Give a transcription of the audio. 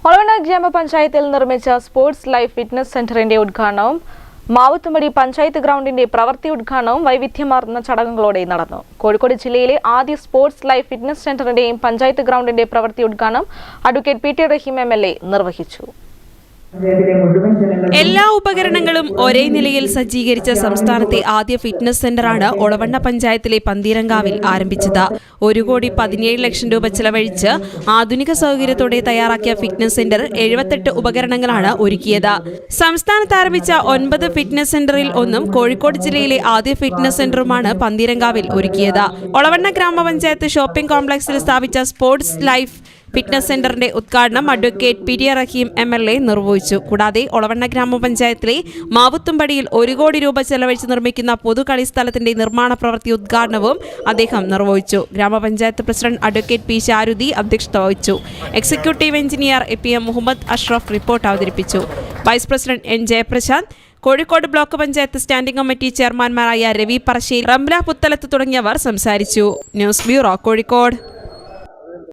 ഒളവണ്ണ ഗ്രാമപഞ്ചായത്തിൽ നിർമ്മിച്ച sports life fitness സെന്ററിന്റെ ഉദ്ഘാടനവും മാവുത്തുംപടി പഞ്ചായത്ത് ഗ്രൗണ്ടിന്റെ പ്രവൃത്തി ഉദ്ഘാടനവും വൈവിധ്യമാർന്ന ചടങ്ങുകളോടെ നടന്നു. കോഴിക്കോട് ജില്ലയിലെ ആദ്യ സ്പോർട്സ് ലൈഫ് ഫിറ്റ്നസ് സെന്ററിന്റെയും പഞ്ചായത്ത് ഗ്രൗണ്ടിന്റെ പ്രവൃത്തി ഉദ്ഘാടനം അഡ്വക്കേറ്റ് പി ടി റഹീം MLA നിർവഹിച്ചു. എല്ലാ ഉപകരണങ്ങളും ഒരേ നിലയിൽ സജ്ജീകരിച്ച സംസ്ഥാനത്തെ ആദ്യ ഫിറ്റ്നസ് സെന്ററാണ് ഒളവണ്ണ പഞ്ചായത്തിലെ പന്തീരങ്കാവിൽ ആരംഭിച്ചത്. 1,17,00,000 രൂപ ചെലവഴിച്ച് ആധുനിക സൗകര്യത്തോടെ തയ്യാറാക്കിയ ഫിറ്റ്നസ് സെന്റർ 78 ഉപകരണങ്ങളാണ് ഒരുക്കിയത്. സംസ്ഥാനത്ത് ആരംഭിച്ച 9 ഫിറ്റ്നസ് സെന്ററിൽ ഒന്നും കോഴിക്കോട് ജില്ലയിലെ ആദ്യ ഫിറ്റ്നസ് സെന്ററുമാണ് പന്തീരങ്കാവിൽ ഒരുക്കിയത്. ഒളവണ്ണ ഗ്രാമപഞ്ചായത്ത് ഷോപ്പിംഗ് കോംപ്ലക്സിൽ സ്ഥാപിച്ച സ്പോർട്സ് ലൈഫ് ഫിറ്റ്നസ് സെന്ററിന്റെ ഉദ്ഘാടനം അഡ്വക്കേറ്റ് പി ടി റഹീം MLA നിർവഹിച്ചു. കൂടാതെ ഒളവണ്ണ ഗ്രാമപഞ്ചായത്തിലെ മാവുത്തുംപടിയിൽ 1 കോടി രൂപ ചെലവഴിച്ച് നിർമ്മിക്കുന്ന പൊതു കളിസ്ഥലത്തിന്റെ നിർമ്മാണ പ്രവൃത്തി ഉദ്ഘാടനവും അദ്ദേഹം നിർവഹിച്ചു. ഗ്രാമപഞ്ചായത്ത് പ്രസിഡന്റ് അഡ്വക്കേറ്റ് പി ശാരുതി അധ്യക്ഷത വഹിച്ചു. Executive engineer PM Muhammad Ashraf report അവതരിപ്പിച്ചു. Vice president N Jayaprashanth, Kozhikode block panchayat standing committee ചെയർമാൻമാരായ രവി പറശ്ശേരി, റംല പുത്തലത്ത് തുടങ്ങിയവർ സംസാരിച്ചു. News bureau, Kozhikode.